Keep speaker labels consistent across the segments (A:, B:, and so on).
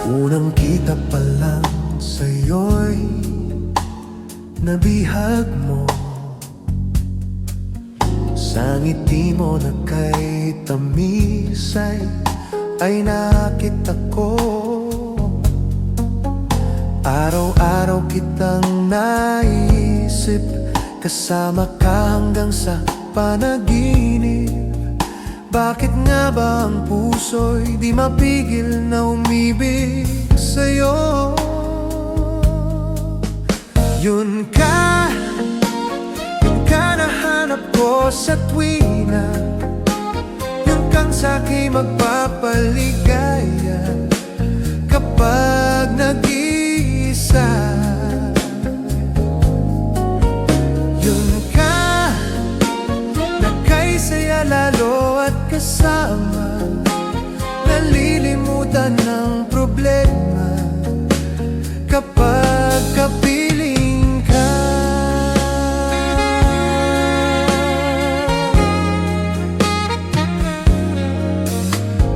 A: Unang kita pa lang sa'yo'y nabihag mo. Sa ngiti mo na kay tamis ay nakita ko. Araw-araw kitang naisip, kasama ka hanggang sa panaginip. Bakit nga ba ang puso'y di mapigil na umibig sa'yo? Yun ka nahanap ko sa tuwina. Yun kang sa'kin magpapaligaya kapag nag-iisa. Yun ka na kay saya lalo at kasama, nalilimutan ng problema kapag kapiling ka.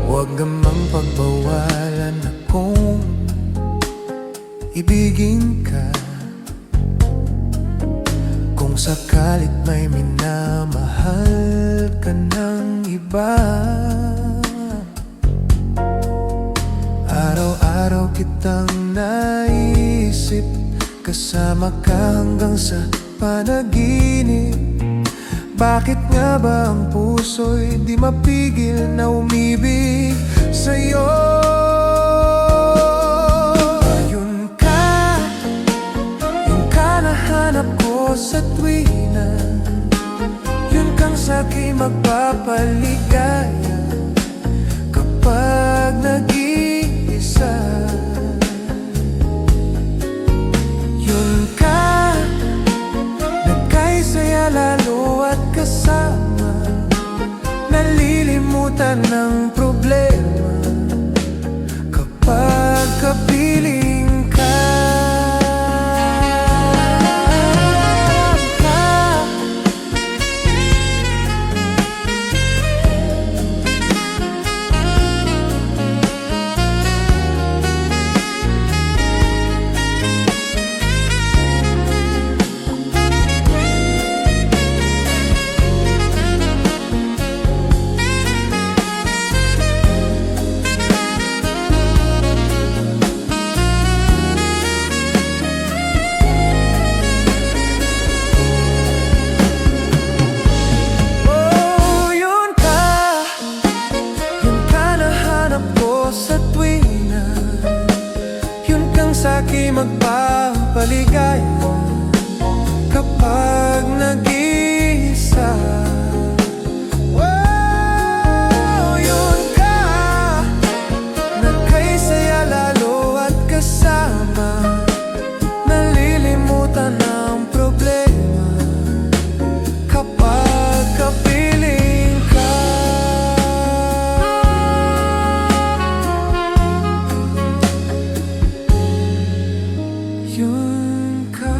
A: Huwag namang pagbawalan akong ibigin ka. Kung sakalit may minamahal ka ng iba, araw-araw kitang naisip, kasama ka hanggang sa panaginip. Bakit nga ba ang puso'y di mapigil na umibig sa'yo? Yun ka nahanap ko sa tuwina. Yun kang sa'kin magpapaligaya kapag nag-iisa. Yun ka na kay saya lalo at kasama, nalilimutan ng problema kapag kapiling ka. Sa'kin magpapaligaya kapag nag-iisa. Oh, yun ka na kay saya lalo at kasama, nalilimutan ng problema kapag kapiling ka. Yun ka.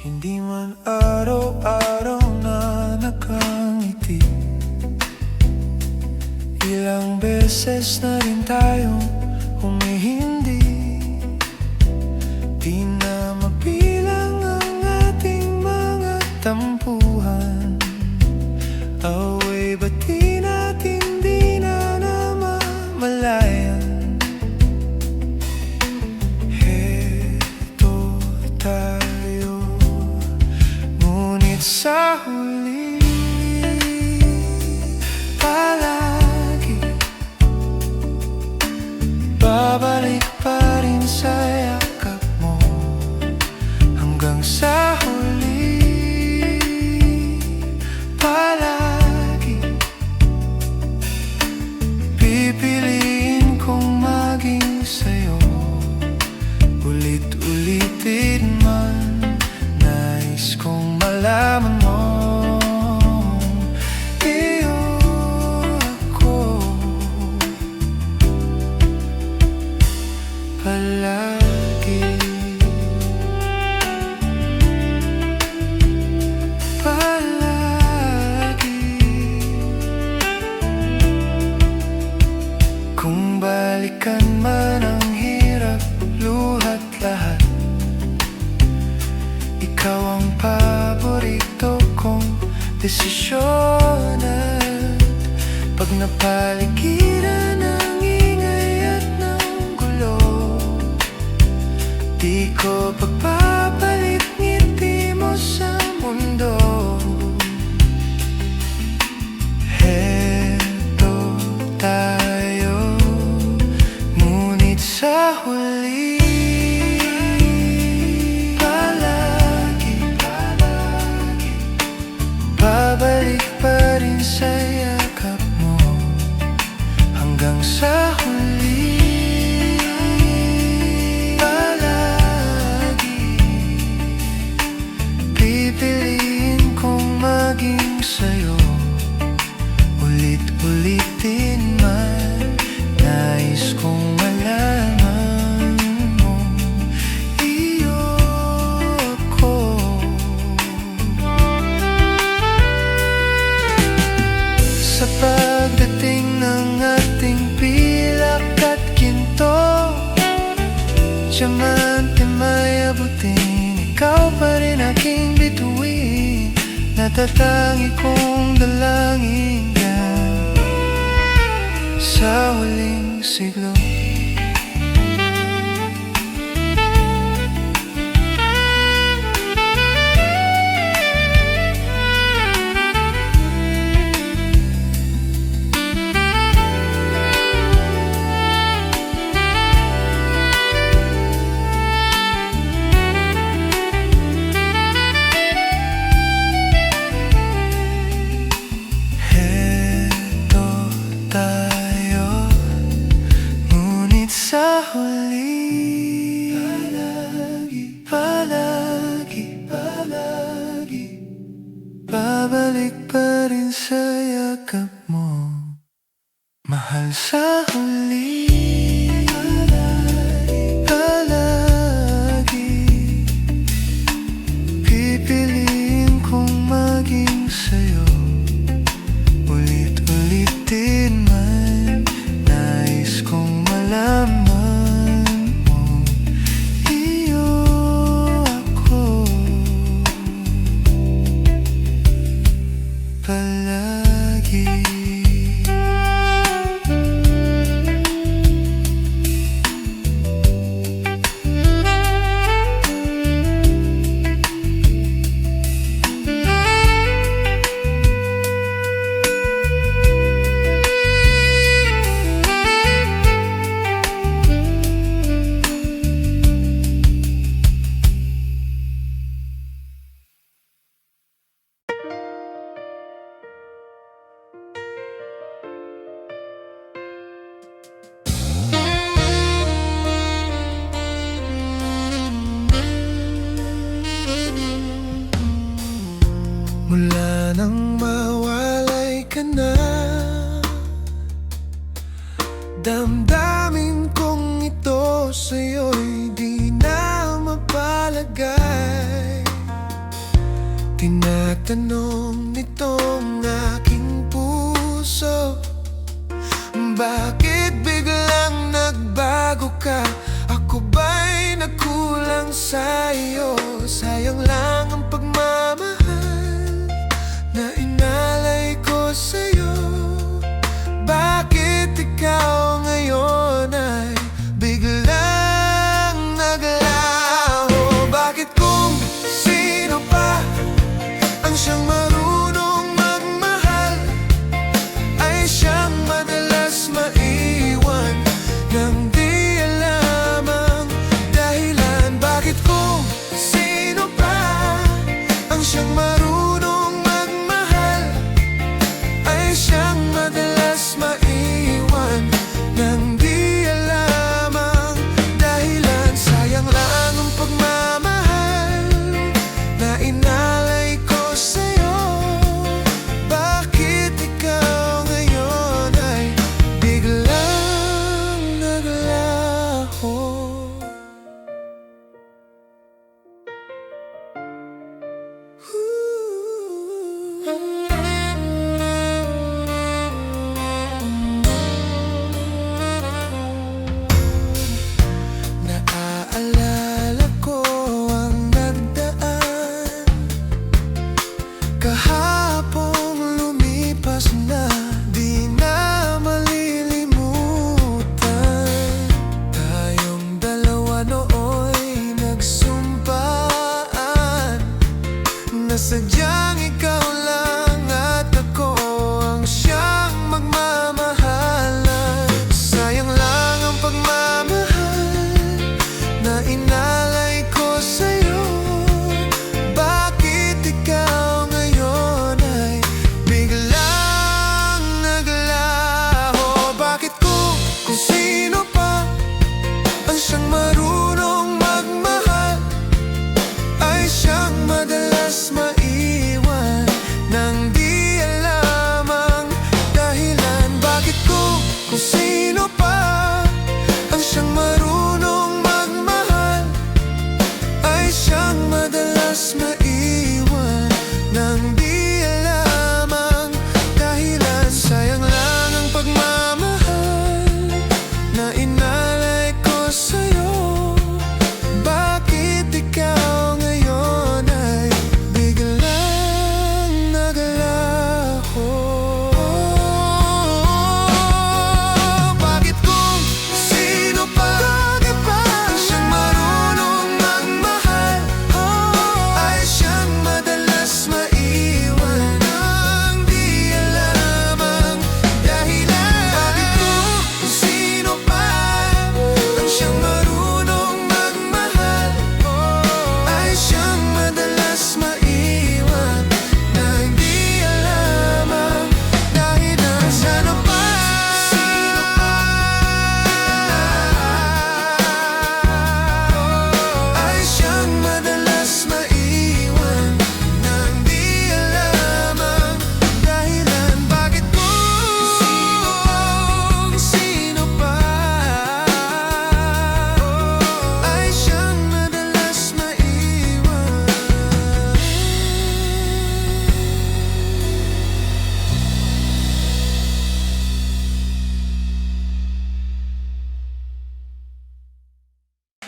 A: Hindi man araw-araw na nakangiti, ilang beses na rin tayong humihindi. Di na mabilang ang ating mga tampuhan. Away ba't di natin di na namamalayan? Heto tayo, ngunit sa huli palagi babalik pa rin sa yakap mo. Hanggang sa huli palagi desisyon. At pag napaligiran ng ingay at ng gulo, di ko pagpapalit ngiti mo sa mundo. Heto tayo, ngunit sa huli babalik pa rin sa yakap mo. Hanggang sa huli, palagi pipiliin kong maging sa'yo. Ulit-ulitin man, nais kong malaman mo, iyo ako. Sa pagdating ng ating pilak at ginto, diamante may abutin, ikaw pa rin aking bituin. Natatangi kong dalangin ka sa huling siglo. Sa huli, palagi, babalik pa rin sa yakap mo, mahal. Sa huli, palagi pipiliin kong maging sa'yo. Ulit-ulitin man, nais kong malaman mo, iyo ako palagi. Mula nang mawalay ka na, damdamin kong ito sa'yo'y di na mapalagay. Tinatanong nitong aking puso, bakit biglang nagbago ka? Ako ba'y nagkulang sa'yo? Sayang lang ang pagmamahal na inalay ko sa'yo. Bakit ikaw ngayon ay biglang naglaho? Bakit kung sino pa ang siyang marunong magmahal ay siyang madalas maiwan nang di alam ang dahilan? Bakit kung sino pa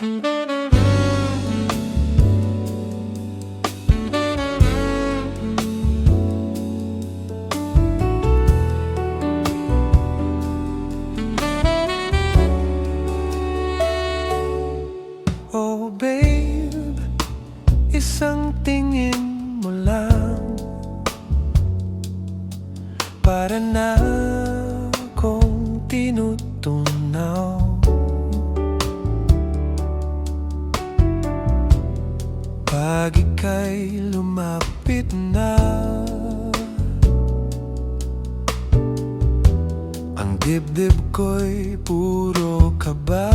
A: Oh babe, isang tingin mo lang para na akong tinutunaw. Pag ika'y lumapit na, ang dibdib ko'y puro kaba.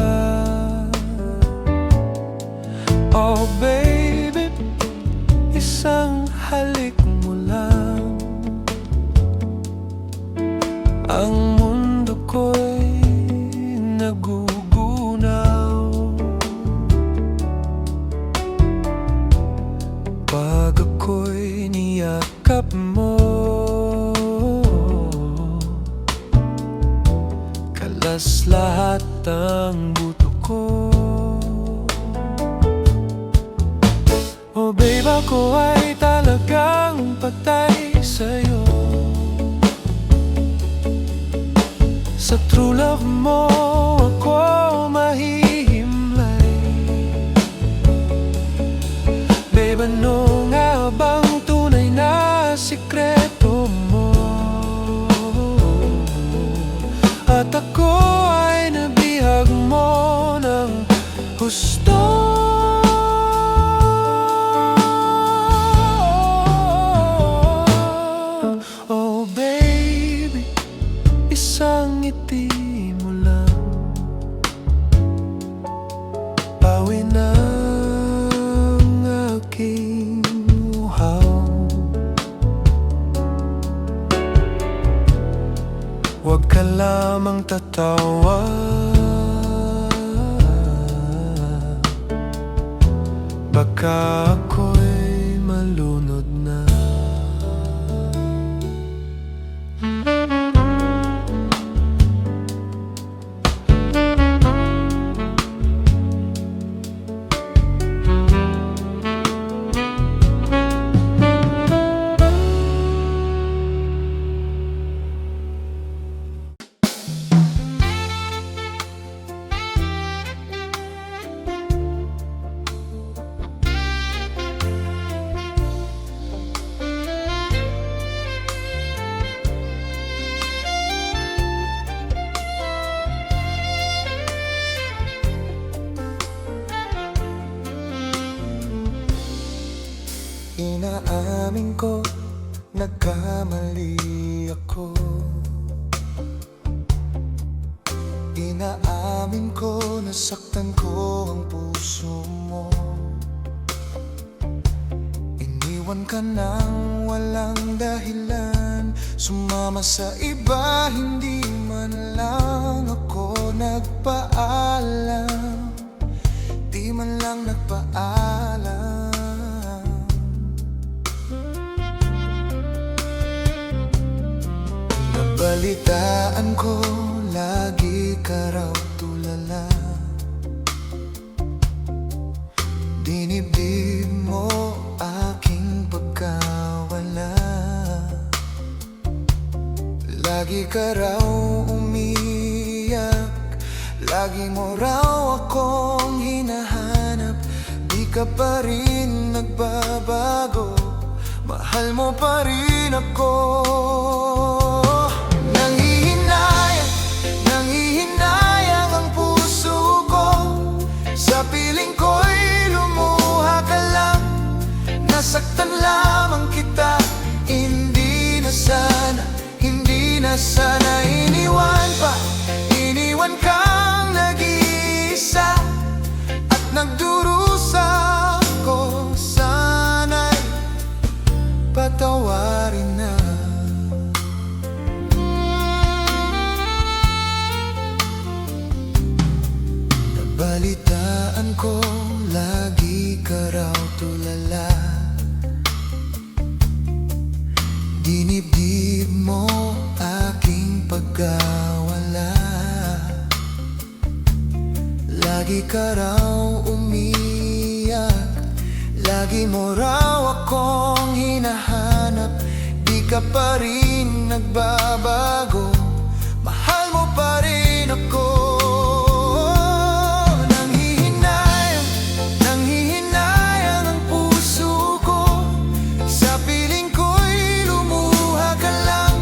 A: Oh baby, isang halik mo lang, ang mundo ko'y nagugunaw. Pag ako'y niyakap mo, kalas lahat ang buto ko. Oh babe, ako ay talagang patay sa'yo. Sa true love mo ako mahihimlay. Babe, ano nga bang tunay na sikreto mo? At ako ay nabihag mo ng husto. Isang ngiti mo lang, pawi ng aking uhaw. Huwag ka lamang tatawa, baka ako'y malunod na. Inaamin ko, nagkamali ako. Inaamin ko, nasaktan ko ang puso mo. Iniwan ka nang walang dahilan, sumama sa iba, hindi man lang ako nagpaalam. Di man lang nagpaalam. Balitaan ko, lagi ka raw tulala. Dinibdib mo aking pagkawala. Lagi ka raw umiyak, lagi mo raw akong hinahanap. Di ka pa rin nagbabago, mahal mo pa rin ako. Nanghihinayang ang puso ko, sa piling ko'y lumuha ka lang. Nasaktan lamang kita, hindi na sana iniwan kang nag-iisa. At nagdurusa ko, sana'y patawarin na. Balitaan ko, lagi ka raw tulala. Dinibdib mo aking pagkawala. Lagi ka raw ka pa rin nagbabago. Mahal mo pa rin ako. Nanghihinayang ang puso ko. Sa piling ko'y lumuha ka lang.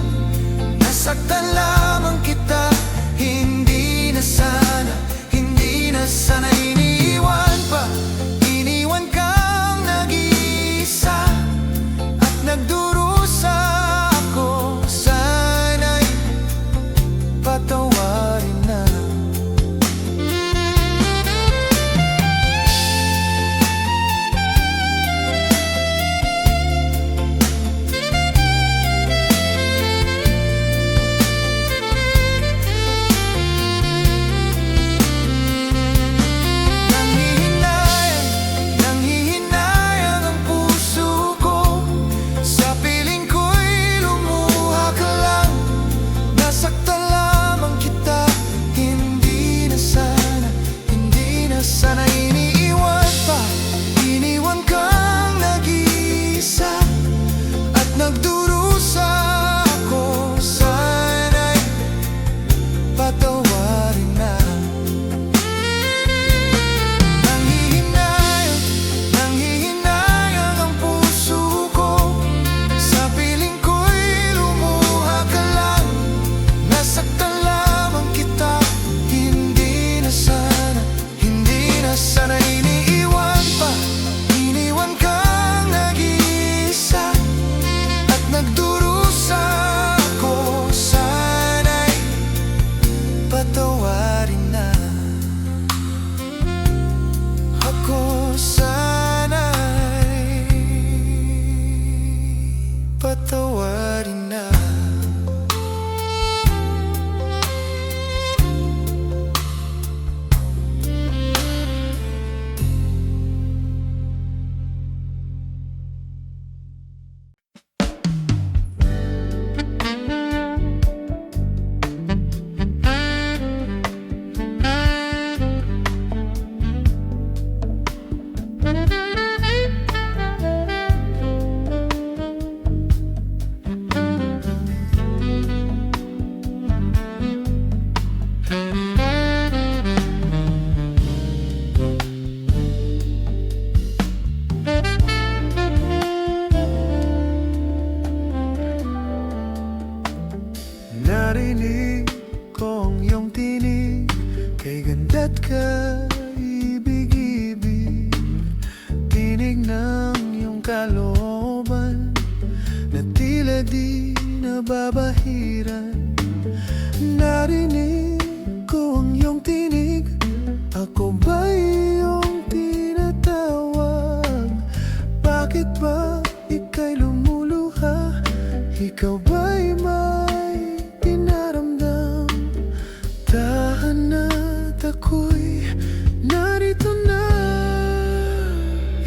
A: Nasaktan lamang kita. Hindi na sana iniwan pa. Iniwan kang nag-iisa at nagdurusa ako. Sana'y patawarin na. Nanghihinayang ang puso ko. Sa piling ko'y lumuha ka lang. Nasaktan lamang kita. Hindi na sana iniiwan pa. Iniwan kang nag-iisa at nagdurusa ako. Sana'y patawarin na. Nanghihinayang ang puso ko. Sa piling ko'y lumuha ka lang. Nasaktan lamang kita. Hindi na sana iniiwan pa. Iniwan kang nag-iisa at nagdurusa ako. Sana'y patawarin na. Ako sana'y patawarin na. Narinig ko ang iyong tinig, kay ganda't kaibig-ibig. Tinig ng iyong kalooban, na tila di nababahiran. Narinig ko ang iyong tinig, ako ba iyong tinatawag? Bakit ba ika'y lumuluha? Ikaw ba'y may dinaramdam? Tahan na't ako'y narito na.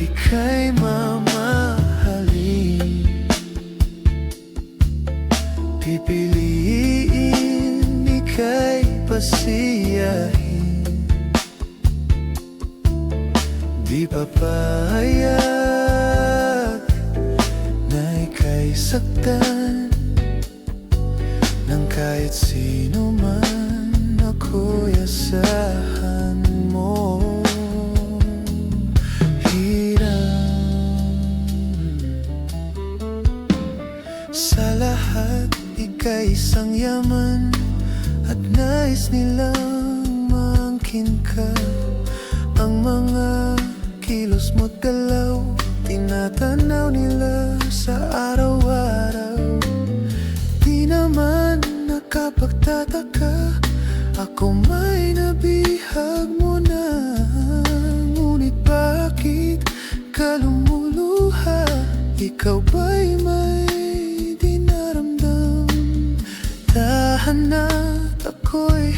A: Ika'y mamahalin, pipiliin, ika'y pasiyahin. Di papayag na ika'y saktan ng kahit sino man. Ako'y asahan mo. Hirang sa lahat, ika'y isang yaman, at nais nilang maangkin ka. Ang mga kilos mo't galaw, tinatanaw nila sa araw-araw. Di naman nakapagtataka, ako may nabihag mo na. Ngunit bakit ka lumuluha? Ikaw ba'y may dinaramdam? Tahan na't ako'y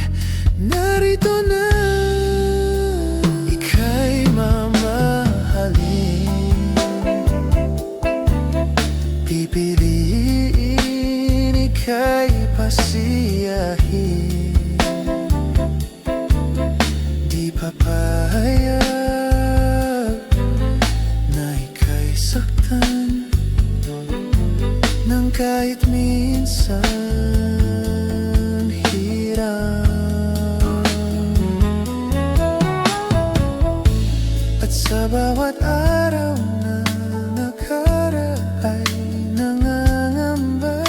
A: narito na. Ika'y mamahalin, pipiliin, ika'y pasiyahin. Di papayag na ika'y saktan ng kahit kahit minsan hirap. At sa bawat araw na nakaraan nangangamba,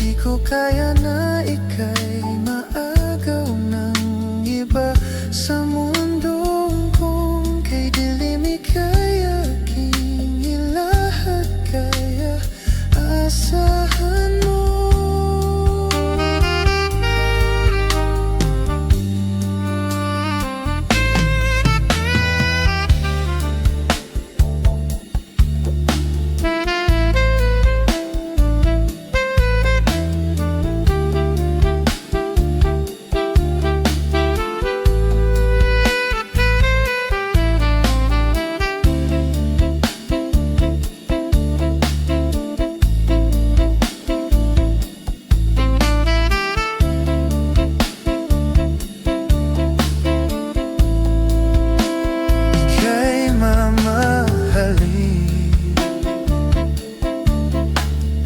A: di ko kaya na ika'y maagaw ng iba sa mundong kung kay dilim ika'y aking ilahad, kaya asahan mo.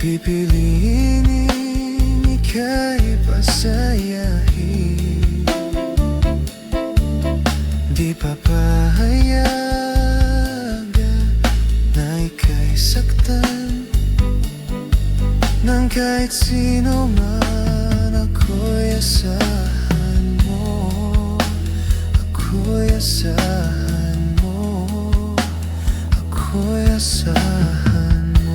A: Pipiliin ika'y pasayahin, di papahayagan na ika'y saktan ng kahit sino man. Ako'y asahan mo, ako'y asahan mo, ako'y asahan mo.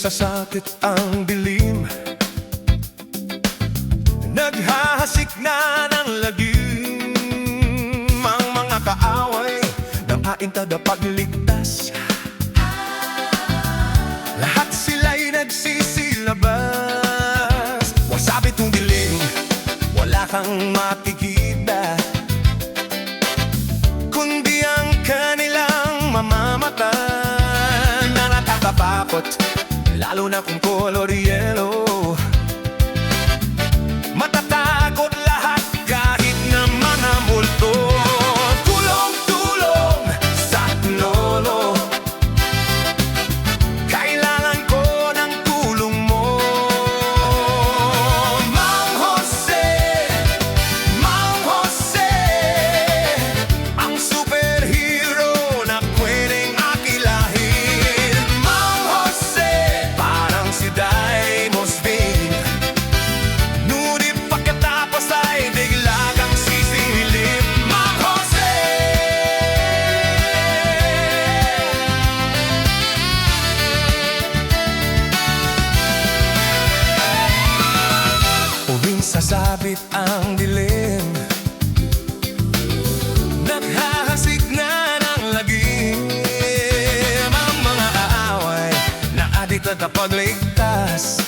A: Sasakit ang dilim, naghahasik na ng lagim ang mga kaaway ng ating tagapagligtas. Lahat sila'y nagsisilabas. Wasabi tong dilim, wala kang makikita, kundi ang kanilang mamamatay na natatapakot. Lalo na kung color yellow, matatakot lahat kahit na mga multo. Tulong-tulong sa lolo, kailangan ko ng tulong mo. Mang Jose, Mang Jose, ang superhero na pwedeng akilahin. Mang Jose, parang si Daimos Bing, ngunit pagkatapos ay bigla kang sisilip. Mang Jose, huwing sasabit ang dilim, naghahasik na ng lagim ang mga aaway na adik na kapagligtas.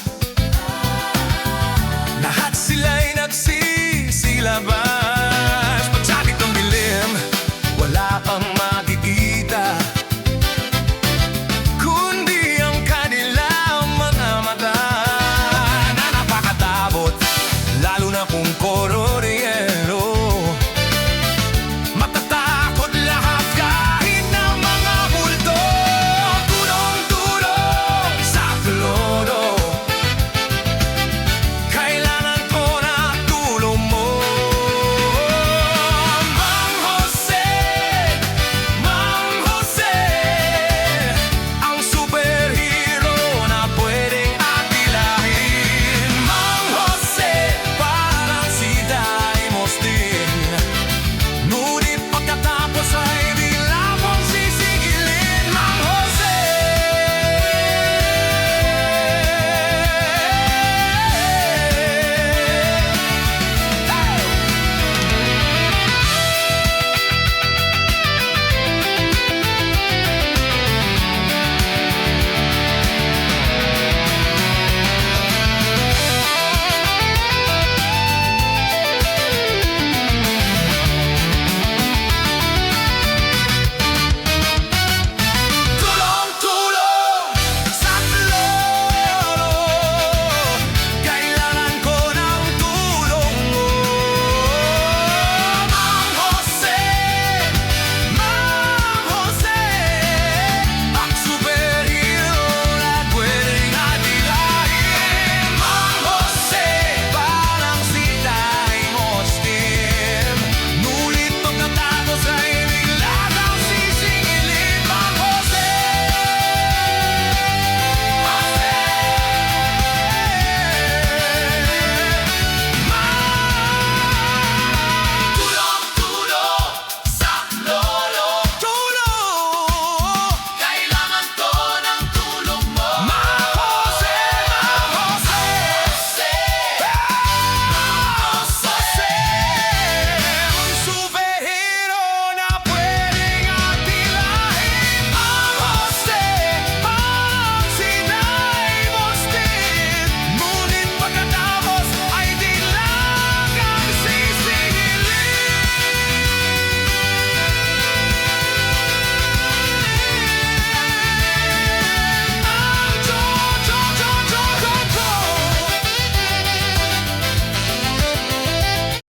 A: Lahat sila'y nagsisilabas. Pagsabit ng dilim, wala kang makikita, kundi ang kanilang mga mata na napakatabot. akong